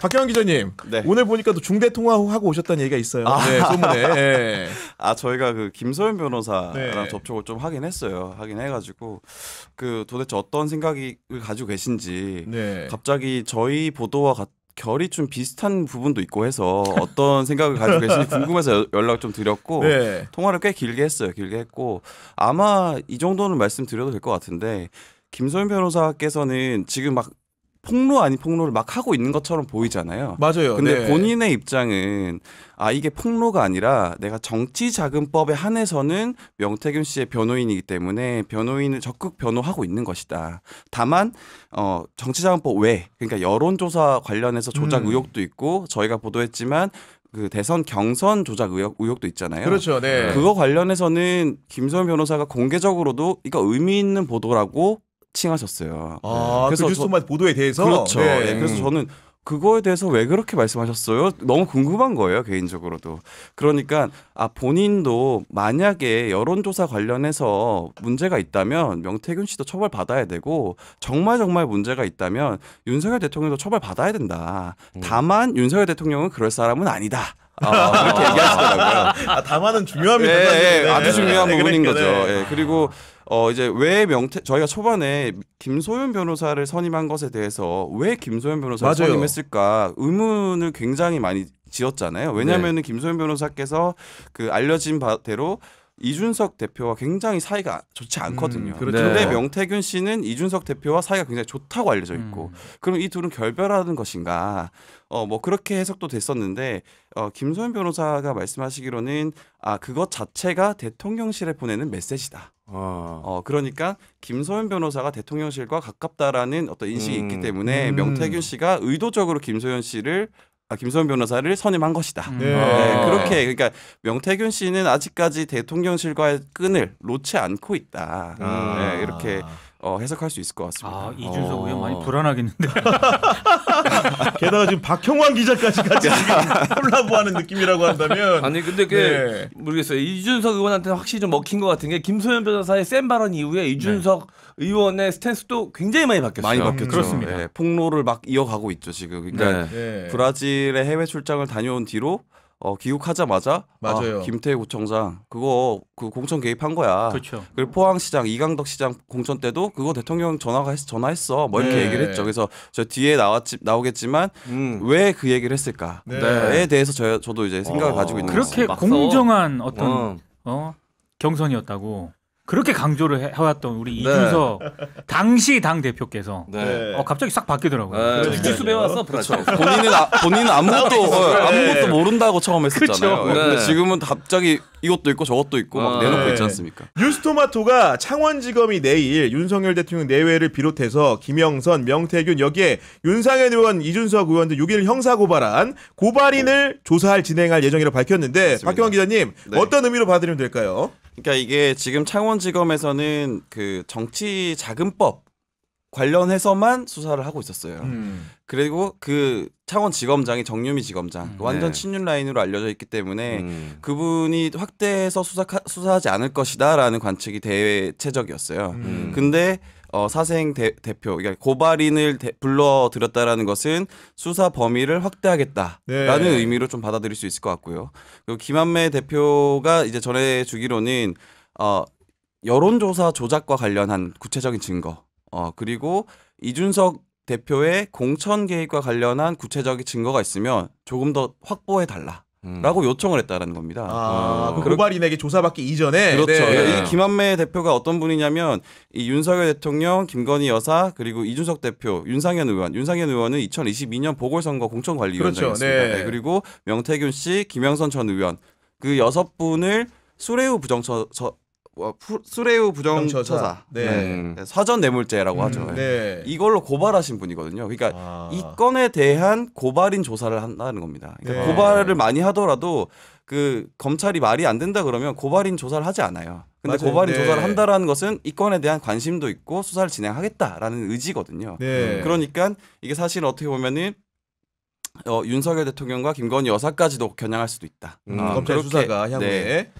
박경환 기자님, 네. 오늘 보니까 또 중대 통화하고 오셨다는 얘기가 있어요. 네, 소문에. 네. 저희가 그 김소연 변호사랑 네. 접촉을 좀 하긴 했어요. 하긴 해가지고 그 도대체 어떤 생각을 가지고 계신지 네. 갑자기 저희 보도와 결이 좀 비슷한 부분도 있고 해서 어떤 생각을 가지고 계신지 궁금해서 연락 좀 드렸고 네. 통화를 꽤 길게 했어요. 길게 했고 아마 이 정도는 말씀드려도 될 것 같은데 김소연 변호사께서는 지금 막 폭로 아닌 폭로를 막 하고 있는 것처럼 보이잖아요. 맞아요. 근데 네. 본인의 입장은 이게 폭로가 아니라 내가 정치자금법에 한해서는 명태균 씨의 변호인이기 때문에 변호인을 적극 변호하고 있는 것이다. 다만 정치자금법 외 그러니까 여론조사 관련해서 조작 의혹도 있고 저희가 보도했지만 그 대선 경선 조작 의혹도 있잖아요. 그렇죠. 네. 그거 관련해서는 김소연 변호사가 공개적으로도 이거 의미 있는 보도라고 칭하셨어요. 그래서 그 뉴스토마토 보도에 대해서 그렇죠. 네. 네. 그래서 저는 그거에 대해서 왜 그렇게 말씀하셨어요? 너무 궁금한 거예요, 개인적으로도. 그러니까 본인도 만약에 여론조사 관련해서 문제가 있다면 명태균 씨도 처벌받아야 되고 정말 문제가 있다면 윤석열 대통령도 처벌받아야 된다. 다만 윤석열 대통령은 그럴 사람은 아니다. 그렇게 얘기하시더라고요. 다만은 중요합니다. 네, 아주 중요한 네, 부분인 그러니까, 거죠. 네. 그리고 이제 왜 저희가 초반에 김소연 변호사를 선임한 것에 대해서 왜 김소연 변호사를 맞아요. 선임했을까 의문을 굉장히 많이 지었잖아요. 왜냐하면 김소연 변호사께서 그 알려진 바대로 이준석 대표와 굉장히 사이가 좋지 않거든요. 그렇죠. 그런데 명태균 씨는 이준석 대표와 사이가 굉장히 좋다고 알려져 있고 그럼 이 둘은 결별하는 것인가? 뭐 그렇게 해석도 됐었는데 김소연 변호사가 말씀하시기로는 그것 자체가 대통령실에 보내는 메시지다. 그러니까 김소연 변호사가 대통령실과 가깝다라는 어떤 인식이 있기 때문에 명태균 씨가 의도적으로 김소연 변호사를 선임한 것이다. 네. 그렇게 그러니까 명태균 씨는 아직까지 대통령실과의 끈을 놓지 않고 있다. 이렇게 해석할 수 있을 것 같습니다. 이준석 의원 많이 불안하겠는데. 게다가 지금 박형환 기자까지 같이 지금 콜라보하는 느낌이라고 한다면 아니 근데 모르겠어요. 이준석 의원한테는 확실히 좀 먹힌 것 같은 게 김소연 변호사의 센 발언 이후에 이준석 의원의 스탠스도 굉장히 많이 바뀌었어요. 많이 바뀌었죠. 그렇습니다. 폭로를 막 이어가고 있죠 지금. 그러니까 브라질에 해외 출장을 다녀온 뒤로 귀국하자마자 맞아요. 김태희 구청장 그거 그 공천 개입한 거야. 그렇죠. 그리고 포항시장 이강덕 시장 공천 때도 그거 대통령 전화했어. 뭐 이렇게 얘기를 했죠. 그래서 저 뒤에 나오겠지만 왜 그 얘기를 했을까에 대해서 저도 이제 생각을 가지고 있는 그렇게 거죠. 공정한 어떤 경선이었다고 그렇게 강조를 해왔던 우리 이준석 당시 당 대표께서 갑자기 싹 바뀌더라고요. 주짓수 배워왔어. 그렇죠. 본인은 아무것도 모른다고 처음 했었잖아요. 그렇죠. 근데 지금은 갑자기 이것도 있고 저것도 있고 막 내놓고 있지 않습니까? 뉴스토마토가 창원지검이 내일 윤석열 대통령 내외를 비롯해서 김영선, 명태균 여기에 윤상현 의원, 이준석 의원 등 6일 형사고발한 고발인을 진행할 예정이라고 밝혔는데 맞습니다. 박경환 기자님 어떤 의미로 받아들이면 될까요? 그러니까 이게 지금 창원지검에서는 그 정치자금법 관련해서만 수사를 하고 있었어요. 그리고 그 창원지검장이 정유미 지검장 완전 친윤 라인으로 알려져 있기 때문에 그분이 확대해서 수사하지 않을 것이다라는 관측이 대체적이었어요. 근데 사생 대표, 그러니까 고발인을 불러들였다라는 것은 수사 범위를 확대하겠다라는 의미로 좀 받아들일 수 있을 것 같고요. 그리고 김한매 대표가 이제 전해주기로는 여론조사 조작과 관련한 구체적인 증거, 그리고 이준석 대표의 공천 개입과 관련한 구체적인 증거가 있으면 조금 더 확보해 달라. 라고 요청을 했다라는 겁니다. 그 고발인에게 조사받기 이전에 그렇죠. 이 김한매 대표가 어떤 분이냐면 이 윤석열 대통령, 김건희 여사 그리고 이준석 대표, 윤상현 의원은 2022년 보궐선거 공천관리위원장이었습니다. 그렇죠. 그리고 명태균 씨, 김영선 전 의원 그 6분을 수레우 부정처사 사전 뇌물죄라고 하죠. 이걸로 고발하신 분이거든요. 그러니까 이 건에 대한 고발인 조사를 한다는 겁니다. 그러니까 고발을 많이 하더라도 그 검찰이 말이 안 된다 그러면 고발인 조사를 하지 않아요. 근데 맞아요. 고발인 조사를 한다라는 것은 이 건에 대한 관심도 있고 수사를 진행하겠다라는 의지거든요. 그러니까 이게 사실 어떻게 보면은 윤석열 대통령과 김건희 여사까지도 겨냥할 수도 있다. 검찰 수사가 향후에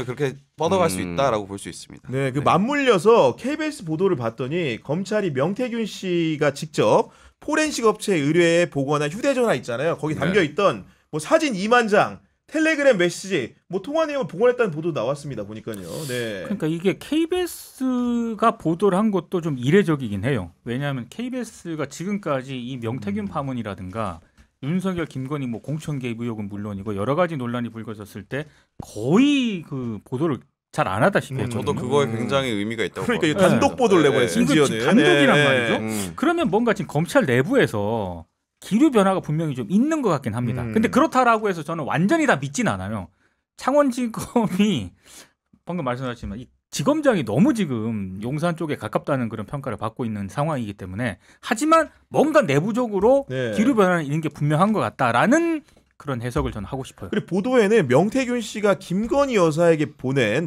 그렇게 뻗어갈 수 있다라고 볼 수 있습니다. 맞물려서 KBS 보도를 봤더니 검찰이 명태균 씨가 직접 포렌식 업체 의뢰에 보고한 휴대전화 있잖아요. 거기 담겨 있던 뭐 사진 2만 장, 텔레그램 메시지, 뭐 통화 내용을 복원했다는 보도 나왔습니다. 보니까요. 네. 그러니까 이게 KBS가 보도를 한 것도 좀 이례적이긴 해요. 왜냐하면 KBS가 지금까지 이 명태균 파문이라든가 윤석열, 김건희 뭐 공천 개입 의혹은 물론이고 여러 가지 논란이 불거졌을 때 거의 그 보도를 잘 안 하다시피 했거든요. 저도 그거에 굉장히 의미가 있다고 그러니까 이게 봐요. 단독 보도를 내버려 이거 심지어는. 지금 단독이란 네. 말이죠. 그러면 뭔가 지금 검찰 내부에서 기류 변화가 분명히 좀 있는 것 같긴 합니다. 근데 그렇다라고 해서 저는 완전히 다 믿진 않아요. 창원지검이 방금 말씀하셨지만 이 지검장이 너무 지금 용산 쪽에 가깝다는 그런 평가를 받고 있는 상황이기 때문에 하지만 뭔가 내부적으로 네. 기류 변화는 있는 게 분명한 것 같다라는 그런 해석을 저는 하고 싶어요. 그리고 보도에는 명태균 씨가 김건희 여사에게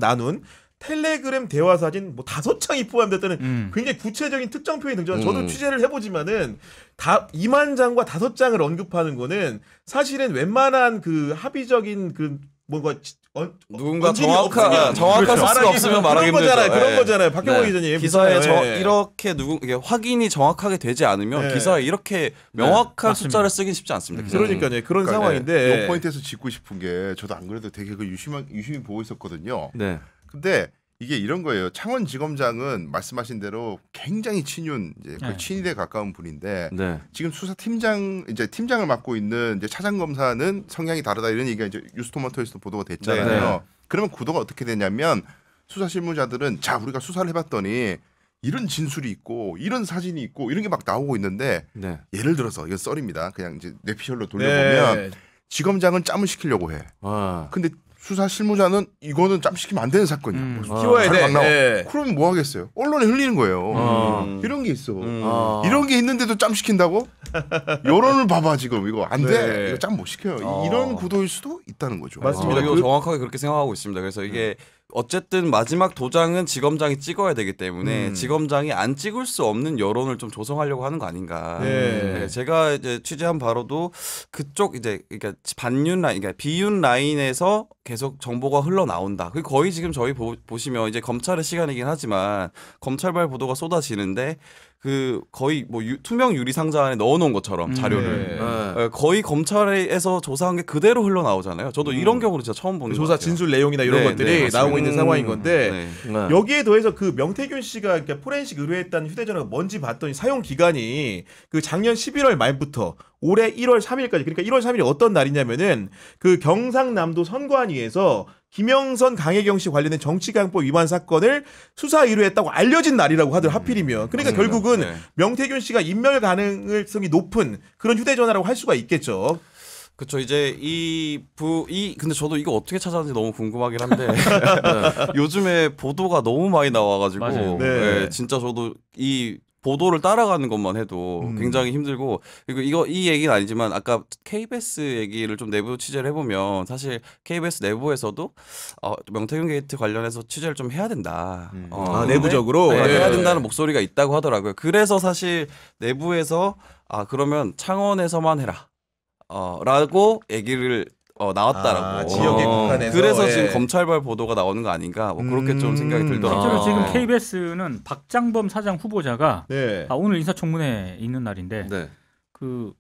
나눈 텔레그램 대화 사진 뭐 5장이 포함됐다는 굉장히 구체적인 특정 표현이 등장. 저도 취재를 해보지만은 다 2만 장과 5장을 언급하는 거는 사실은 웬만한 그 합의적인 그 뭔가 누군가 원진이 정확한 그렇죠. 수가 없으면 말하기 그런 거잖아요. 힘들죠. 그런 예. 거잖아요. 박경호 네. 기자님. 기사에 네. 이렇게 이게 확인이 정확하게 되지 않으면 네. 기사에 이렇게 명확한 맞습니다. 숫자를 쓰긴 쉽지 않습니다. 그러니까요. 그런 그러니까 상황인데. 이 포인트에서 짚고 싶은 게 저도 안 그래도 되게 그 유심히 보고 있었거든요. 네. 근데 이게 이런 거예요. 창원지검장은 말씀하신 대로 굉장히 친윤, 이제 거의 네. 친일에 가까운 분인데 네. 지금 수사팀장 이제 팀장을 맡고 있는 이제 차장 검사는 성향이 다르다 이런 얘기가 이제 뉴스토마토에서도 보도가 됐잖아요. 네. 그러면 구도가 어떻게 되냐면 수사 실무자들은 자 우리가 수사를 해봤더니 이런 진술이 있고 이런 사진이 있고 이런 게 막 나오고 있는데 네. 예를 들어서 이건 썰입니다. 그냥 이제 뇌피셜로 돌려보면 네. 지검장은 짬을 시키려고 해. 아. 근데 수사 실무자는 이거는 짬 시키면 안 되는 사건이야. 키워야 돼. 막 나와. 네. 그러면 뭐 하겠어요? 언론에 흘리는 거예요. 이런 게 있어. 이런 게 있는데도 짬 시킨다고? 여론을 봐봐 지금 이거 안 돼. 네. 이거 짬 못 시켜요. 이런 구도일 수도 있다는 거죠. 맞습니다. 저도 그- 정확하게 그렇게 생각하고 있습니다. 그래서 이게 어쨌든 마지막 도장은 지검장이 찍어야 되기 때문에 지검장이 안 찍을 수 없는 여론을 좀 조성하려고 하는 거 아닌가. 네. 네, 제가 이제 취재한 바로도 그쪽 이제 그러니까 반윤 라인, 그러니까 비윤 라인에서 계속 정보가 흘러 나온다. 그 거의 지금 저희 보시면 이제 검찰의 시간이긴 하지만 검찰발 보도가 쏟아지는데 그 거의 뭐 투명 유리 상자 안에 넣어놓은 것처럼 자료를 네. 거의 검찰에서 조사한 게 그대로 흘러 나오잖아요. 저도 이런 경우를 진짜 처음 보는 것 조사 같아요. 진술 내용이나 이런 네, 것들이 네, 맞습니다. 나오고 있는 상황인 건데 네. 네. 여기에 더해서 그 명태균 씨가 그러니까 포렌식 의뢰했다는 휴대전화가 뭔지 봤더니 사용 기간이 그 작년 11월 말부터 올해 1월 3일까지 그러니까 1월 3일이 어떤 날이냐면은 그 경상남도 선관위에서 김영선 강혜경 씨 관련된 정치강법 위반 사건을 수사 의뢰했다고 알려진 날이라고 하더라고요. 하필이면. 그러니까 결국은 네. 명태균 씨가 인멸 가능성이 높은 그런 휴대전화라고 할 수가 있겠죠. 그렇죠. 이제 근데 저도 이거 어떻게 찾았는지 너무 궁금하긴 한데 요즘에 보도가 너무 많이 나와가지고 맞아요. 네. 진짜 저도 이 보도를 따라가는 것만 해도 굉장히 힘들고 그리고 이 얘기는 아니지만 아까 KBS 얘기를 좀 내부 취재를 해보면 사실 KBS 내부에서도 명태균 게이트 관련해서 취재를 좀 해야 된다. 근데 내부적으로? 네, 네. 해야 된다는 목소리가 있다고 하더라고요. 그래서 사실 내부에서 그러면 창원에서만 해라. 라고 얘기를 나왔다라고. 지역에 국한해서. 그래서 예. 지금 검찰발 보도가 나오는 거 아닌가 뭐 그렇게 좀 생각이 들더라고요. 실제로 지금 KBS는 박장범 사장 후보자가 네. 오늘 인사청문회 있는 날인데 네. 그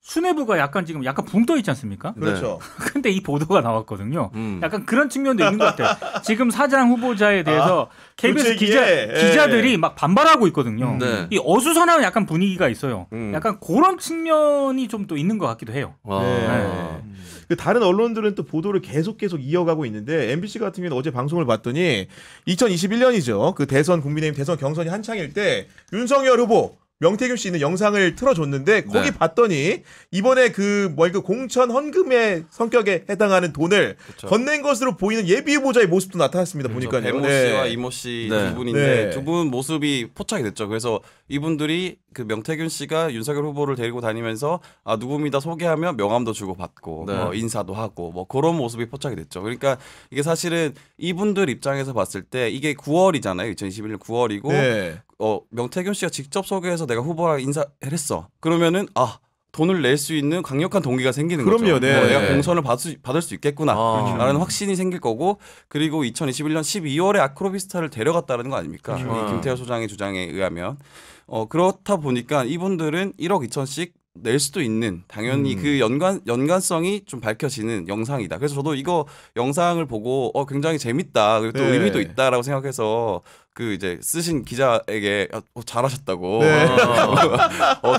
수뇌부가 약간 붕 떠 있지 않습니까? 그렇죠. 근데 이 보도가 나왔거든요. 약간 그런 측면도 있는 것 같아요. 지금 사장 후보자에 대해서 KBS 교체기에, 기자들이 막 반발하고 있거든요. 네. 이 어수선한 약간 분위기가 있어요. 음. 약간 그런 측면이 좀 또 있는 것 같기도 해요. 아. 그 다른 언론들은 또 보도를 계속 이어가고 있는데 MBC 같은 경우는 어제 방송을 봤더니 2021년이죠. 그 대선 국민의힘 대선 경선이 한창일 때 윤석열 후보 명태균 씨 있는 영상을 틀어줬는데 거기 네. 봤더니 이번에 그 공천 헌금의 성격에 해당하는 돈을 그쵸. 건넨 것으로 보이는 예비 후보자의 모습도 나타났습니다. 보니까요. 배모 네. 씨와 이모 씨 두 네. 분인데 네. 두 분 모습이 포착이 됐죠. 그래서 이분들이 그 명태균 씨가 윤석열 후보를 데리고 다니면서 누굽니다 소개하면 명함도 주고 받고 네. 인사도 하고 뭐 그런 모습이 포착이 됐죠. 그러니까 이게 사실은 이분들 입장에서 봤을 때 이게 9월이잖아요. 2021년 9월이고 네. 명태균 씨가 직접 소개해서 내가 후보랑 인사를 했어. 그러면은 돈을 낼 수 있는 강력한 동기가 생기는 그럼요, 거죠. 네. 내가 공천을 받을 수 있겠구나라는 확신이 생길 거고 그리고 2021년 12월에 아크로비스타를 데려갔다는 거 아닙니까? 이 김태호 소장의 주장에 의하면 그렇다 보니까 이분들은 1억 2천씩 낼 수도 있는 당연히 그 연관성이 좀 밝혀지는 영상이다. 그래서 저도 이거 영상을 보고 굉장히 재밌다. 그리고 또 네. 의미도 있다라고 생각해서 그 이제 쓰신 기자에게 잘하셨다고. 네.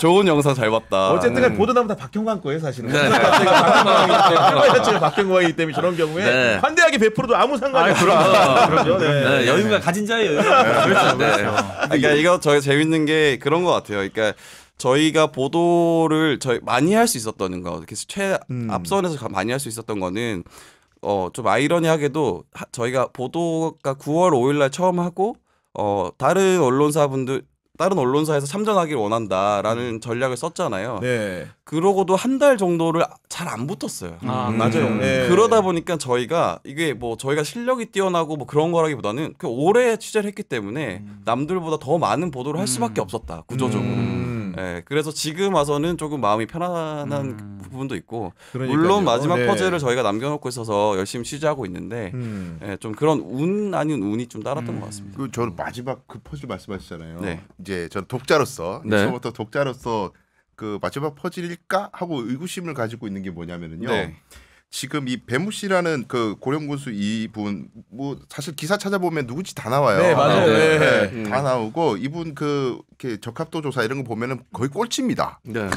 좋은 영상 잘 봤다. 어쨌든 보도나무 다 박형광 거예요 사실은. 네. 출발 자체가 박형광이기 때문에 저런 경우에 네. 환대하기 100%도 아무 상관이 없어요. 그렇죠. 네. 네, 여유가 가진 자의 여유가. 그렇죠. 네. 그러니까 이거 저희 재밌는 게 그런 것 같아요. 그러니까 저희가 보도를 많이 할 수 있었던 거, 그래서 앞선에서 많이 할 수 있었던 거는 좀 아이러니하게도 저희가 보도가 9월 5일날 처음 하고 다른 언론사에서 참전하길 원한다라는 전략을 썼잖아요. 네. 그러고도 한 달 정도를 잘 안 붙었어요. 맞아요. 네. 그러다 보니까 저희가 이게 뭐 저희가 실력이 뛰어나고 뭐 그런 거라기보다는 그 오래 취재를 했기 때문에 남들보다 더 많은 보도를 할 수밖에 없었다 구조적으로. 네, 그래서 지금 와서는 조금 마음이 편안한 부분도 있고 그러니까요. 물론 마지막 네. 퍼즐을 저희가 남겨놓고 있어서 열심히 취재하고 있는데 좀 그런 운 아닌 운이 좀 따랐던 것 같습니다. 그 저는 마지막 그 퍼즐 말씀하셨잖아요. 네. 이제 전 독자로서 네. 처음부터 독자로서 그 마지막 퍼즐일까 하고 의구심을 가지고 있는 게 뭐냐면은요. 네. 지금 이 배무 씨라는 그 고령군수 이분 뭐 사실 기사 찾아보면 누구지 다 나와요. 네, 맞아요. 네. 다 나오고 이분 그 이렇게 적합도 조사 이런 거 보면은 거의 꼴찌입니다. 네.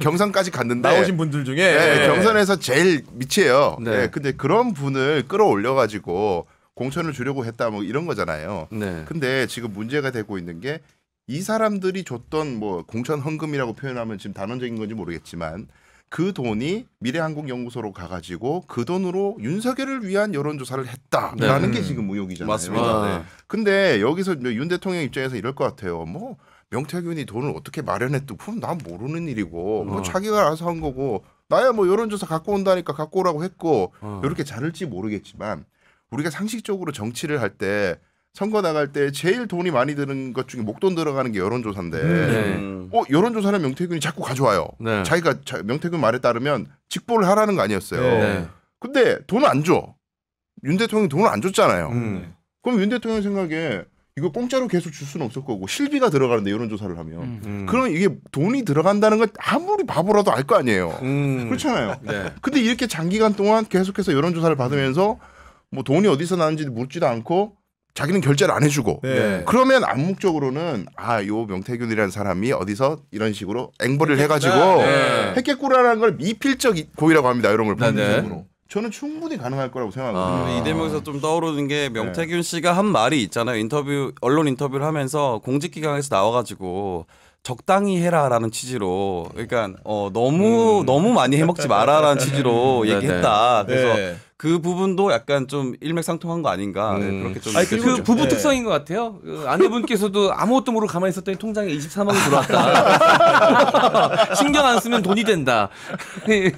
경선까지 갔는데 나오신 분들 중에 네, 경선에서 제일 밑이에요. 네. 네. 근데 그런 분을 끌어올려 가지고 공천을 주려고 했다 뭐 이런 거잖아요. 네. 근데 지금 문제가 되고 있는 게 이 사람들이 줬던 뭐 공천 헌금이라고 표현하면 지금 단언적인 건지 모르겠지만 그 돈이 미래한국연구소로 가가지고 그 돈으로 윤석열을 위한 여론조사를 했다라는 게 지금 의혹이잖아요. 맞습니다. 네. 근데 여기서 윤 대통령 입장에서 이럴 것 같아요. 뭐 명태균이 돈을 어떻게 마련했고 그럼 난 모르는 일이고 뭐 자기가 알아서 한 거고 나야 뭐 여론조사 갖고 온다니까 갖고 오라고 했고 이렇게 잘할지 모르겠지만 우리가 상식적으로 정치를 할 때 선거 나갈 때 제일 돈이 많이 드는 것 중에 목돈 들어가는 게 여론조사인데 여론조사는 명태균이 자꾸 가져와요. 네. 자기가 명태균 말에 따르면 직보를 하라는 거 아니었어요. 네. 근데 돈을 안 줘. 윤 대통령이 돈을 안 줬잖아요. 그럼 윤 대통령 생각에 이거 공짜로 계속 줄 수는 없을 거고 실비가 들어가는데 여론조사를 하면 그러면 이게 돈이 들어간다는 건 아무리 바보라도 알 거 아니에요. 그렇잖아요. 네. 근데 이렇게 장기간 동안 계속해서 여론조사를 받으면서 뭐 돈이 어디서 나는지 묻지도 않고 자기는 결제를 안 해주고 네. 그러면 암묵적으로는 요 명태균이라는 사람이 어디서 이런 식으로 앵벌을 해가지고 네. 했겠구나라는 걸 미필적 고의라고 합니다. 이런 걸 네, 네. 법률적으로. 저는 충분히 가능할 거라고 생각하거든요. 이 대목에서 좀 떠오르는 게 명태균 씨가 한 말이 있잖아요. 언론 인터뷰를 하면서 공직기강에서 나와가지고 적당히 해라라는 취지로 그러니까 너무 많이 해먹지 마라라는 취지로 얘기했다. 그래서 네. 그 부분도 약간 좀 일맥상통한 거 아닌가 그렇게 좀 아니, 느껴지죠. 그 부부 네. 특성인 것 같아요. 그 아내분께서도 아무것도 모르고 가만히 있었더니 통장에 23억이 들어왔다. 신경 안 쓰면 돈이 된다. 아니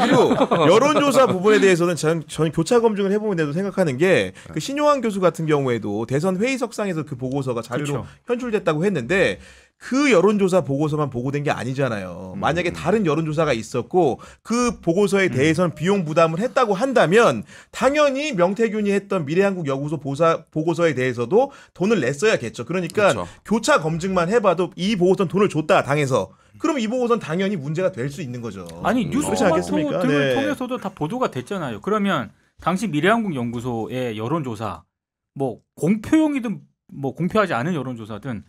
그리고 여론조사 부분에 대해서는 저는 교차 검증을 해보면서도 생각하는 게 그 신용환 교수 같은 경우에도 대선 회의석상에서 그 보고서가 자료로 그렇죠. 현출됐다고 했는데 그 여론조사 보고서만 보고된 게 아니잖아요. 만약에 다른 여론조사가 있었고 그 보고서에 대해서는 비용 부담을 했다고 한다면 당연히 명태균이 했던 미래한국연구소 보고서에 대해서도 돈을 냈어야겠죠. 그러니까 그렇죠. 교차 검증만 해봐도 이 보고서는 돈을 줬다 당해서 그럼 이 보고서는 당연히 문제가 될 수 있는 거죠. 아니 뉴스 그렇지 않겠습니까? 포맷을 네. 통해서도 다 보도가 됐잖아요. 그러면 당시 미래한국연구소의 여론조사 뭐 공표용이든 뭐 공표하지 않은 여론조사든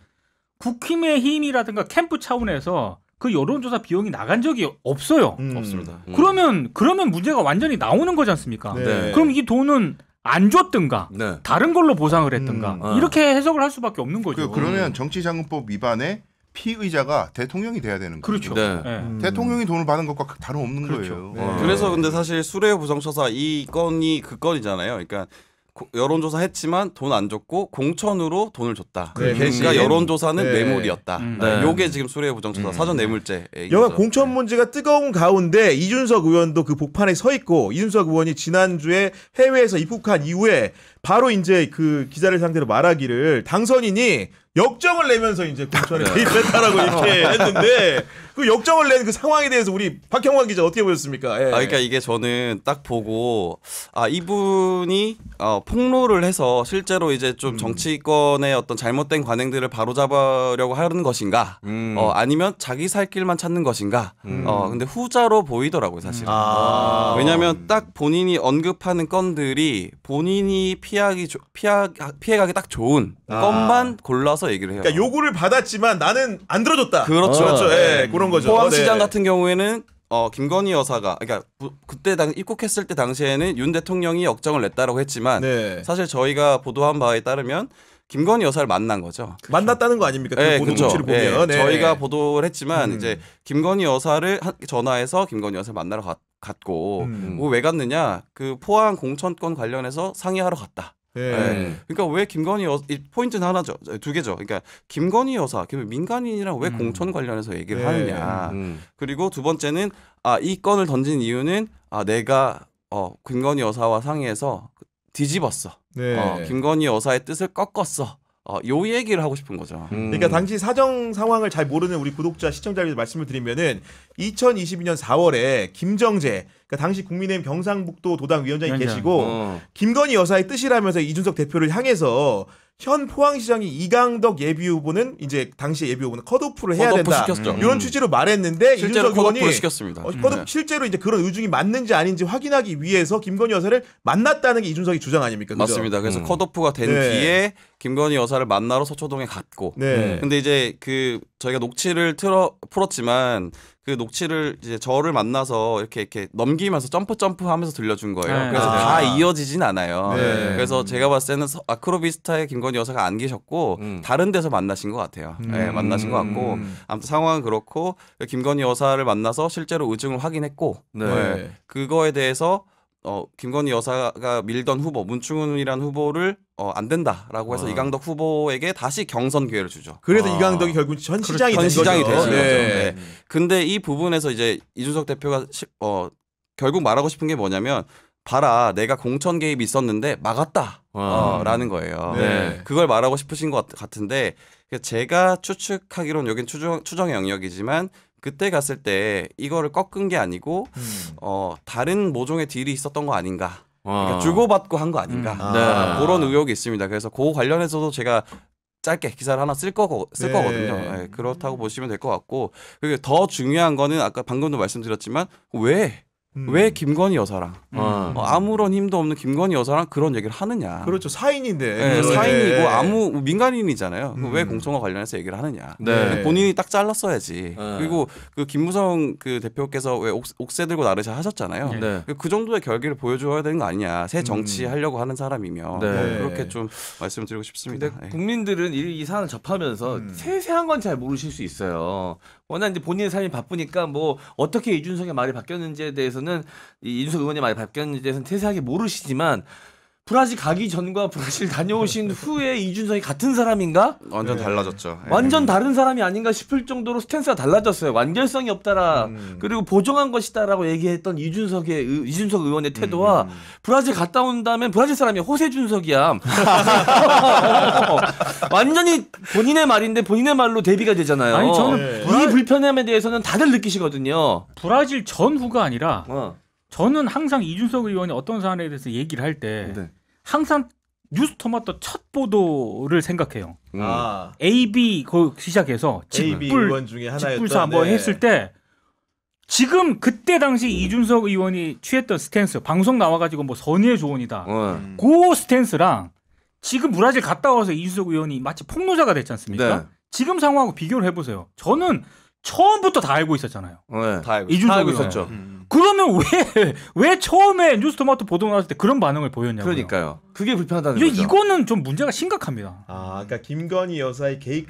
국힘의힘이라든가 캠프 차원에서 그 여론조사 비용이 나간 적이 없어요. 없습니다. 그러면 문제가 완전히 나오는 거지 않습니까? 네. 그럼 이 돈은 안 줬든가 네. 다른 걸로 보상을 했든가 이렇게 해석을 할 수밖에 없는 거죠. 그러면 정치자금법 위반에 피의자가 대통령이 돼야 되는 거죠. 그렇죠. 네. 예. 대통령이 돈을 받은 것과 다름없는 그렇죠. 거예요. 그래서 근데 사실 수레 부정처사 이 건이 그 건이잖아요. 그러니까 여론조사 했지만 돈 안 줬고 공천으로 돈을 줬다. 네, 그러니까 네. 여론조사는 뇌물이었다. 네. 요게 지금 수레 부정처사 사전 뇌물죄. 여간 공천 문제가 뜨거운 가운데 이준석 의원도 그 복판에 서 있고 이준석 의원이 지난주에 해외에서 입국한 이후에 바로 이제 그 기자를 상대로 말하기를 당선인이 역정을 내면서 이제 공천에 개입했다라고 이렇게 했는데 그 역정을 낸 그 상황에 대해서 우리 박형광 기자 어떻게 보셨습니까? 예. 그러니까 이게 저는 딱 보고 이분이 폭로를 해서 실제로 이제 좀 정치권의 어떤 잘못된 관행들을 바로잡으려고 하는 것인가, 아니면 자기 살 길만 찾는 것인가. 근데 후자로 보이더라고요, 사실은. 왜냐하면 딱 본인이 언급하는 건들이 본인이 피해가기 딱 좋은 건만 골라서 얘기를 해요. 그러니까 요구를 받았지만 나는 안 들어줬다. 그렇죠. 그렇죠. 예, 그런 거죠. 포항시장 네. 같은 경우에는 김건희 여사가 그러니까 그때 입국했을 때 당시에는 윤 대통령이 역정을 냈다라고 했지만 네. 사실 저희가 보도한 바에 따르면 김건희 여사를 만난 거죠. 만났다는 거 아닙니까? 그 네, 보도 그렇죠. 녹취를 보면 네. 저희가 보도를 했지만 이제 김건희 여사를 전화해서 김건희 여사를 만나러 갔고 왜 갔느냐? 그 포항 공천권 관련해서 상의하러 갔다. 네. 네. 그러니까 왜 김건희 여사 포인트는 하나죠, 두 개죠. 그러니까 김건희 여사, 민간인이랑 왜 공천 관련해서 얘기를 하느냐. 그리고 두 번째는 이 건을 던진 이유는 내가 김건희 여사와 상의해서 뒤집었어. 네. 김건희 여사의 뜻을 꺾었어. 요 얘기를 하고 싶은 거죠. 그러니까 당시 사정 상황을 잘 모르는 우리 구독자 시청자들에게 말씀을 드리면은 2022년 4월에 김정재 그러니까 당시 국민의힘 경상북도 도당 위원장이 계시고 김건희 여사의 뜻이라면서 이준석 대표를 향해서 현 포항시장이 이강덕 예비 후보는 이제 당시 예비 후보는 컷오프를 해야 된다. 시켰죠. 이런 취지로 말했는데 실제로 이준석 의원이 컷오프를 시켰습니다. 실제로 이제 그런 의중이 맞는지 아닌지 확인하기 위해서 김건희 여사를 만났다는 게 이준석의 주장 아닙니까? 그죠? 맞습니다. 그래서 컷오프가 된 네. 뒤에 김건희 여사를 만나러 서초동에 갔고. 네. 근데 이제 저희가 녹취를 풀었지만 그 녹취를 이제 저를 만나서 이렇게 넘기면서 점프 하면서 들려준 거예요. 네. 그래서 다 이어지진 않아요. 네. 그래서 제가 봤을 때는 아크로비스타에 김건희 여사가 안 계셨고 다른 데서 만나신 것 같아요. 네, 만나신 것 같고 아무튼 상황은 그렇고 김건희 여사를 만나서 실제로 의중을 확인했고 네. 그거에 대해서 김건희 여사가 밀던 후보 문충훈이라는 후보를 안 된다라고 해서 이강덕 후보에게 다시 경선 기회를 주죠. 그래서 이강덕이 결국 전 시장이 된 거죠. 되신 거죠. 네. 네. 근데 이 부분에서 이제 이준석 대표가 결국 말하고 싶은 게 뭐냐면 봐라 내가 공천 개입이 있었는데 막았다 라는 거예요. 네. 그걸 말하고 싶으신 것 같은데 제가 추측하기로는 여긴 추정의 영역이지만 그때 갔을 때 이거를 꺾은 게 아니고 다른 모종의 딜이 있었던 거 아닌가. 그러니까 주고받고 한 거 아닌가. 그런 의혹이 있습니다. 그래서 그 관련해서도 제가 짧게 기사를 하나 쓸 거거든요. 네, 그렇다고 보시면 될 것 같고 그리고 더 중요한 거는 아까 방금도 말씀드렸지만 왜 김건희 여사랑 아무런 힘도 없는 김건희 여사랑 그런 얘기를 하느냐. 그렇죠. 사인인데. 네, 그죠? 사인이고 네. 민간인이잖아요. 왜 공천과 관련해서 얘기를 하느냐. 네. 본인이 딱 잘랐어야지. 네. 그리고 그 김무성 그 대표께서 왜 옥새 들고 나르샤 하셨잖아요. 네. 그 정도의 결기를 보여줘야 되는 거 아니냐. 새 정치 하려고 하는 사람이면 네. 그렇게 좀 말씀을 드리고 싶습니다. 근데 네. 국민들은 이 사안을 접하면서 세세한 건 잘 모르실 수 있어요. 워낙 이제 본인의 삶이 바쁘니까 뭐 어떻게 이준석의 말이 바뀌었는지에 대해서는 이준석 의원의 말이 바뀌었는지에 대해서는 세세하게 모르시지만 브라질 가기 전과 브라질 다녀오신 후에 이준석이 같은 사람인가? 완전 달라졌죠. 네. 완전 다른 사람이 아닌가 싶을 정도로 스탠스가 달라졌어요. 완결성이 없다라 그리고 보정한 것이다라고 얘기했던 이준석 의원의 태도와 브라질 갔다 온 다음에 브라질 사람이 호세준석이야. 완전히 본인의 말인데 본인의 말로 대비가 되잖아요. 아니, 저는 이 불편함에 대해서는 다들 느끼시거든요. 브라질 전후가 아니라 저는 항상 이준석 의원이 어떤 사안에 대해서 얘기를 할 때 네. 항상 뉴스토마토 첫 보도를 생각해요. 아, AB 그 시작해서 AB 직불 의원 중에 하나였던 직불사 뭐 네. 했을 때 지금 그때 당시 이준석 의원이 취했던 스탠스 방송 나와가지고 뭐 선의의 조언이다. 그 스탠스랑 지금 브라질 갔다 와서 이준석 의원이 마치 폭로자가 됐지 않습니까? 네. 지금 상황하고 비교를 해보세요. 저는 처음부터 다 알고 있었잖아요. 네. 다 알고 이준석 알고 의원. 있었죠. 그러면 왜 처음에 뉴스토마토 보도 나왔을 때 그런 반응을 보였냐고요. 그러니까요. 그게 불편하다는 거죠. 이거는 좀 문제가 심각합니다. 아, 그러니까 김건희 여사의 개입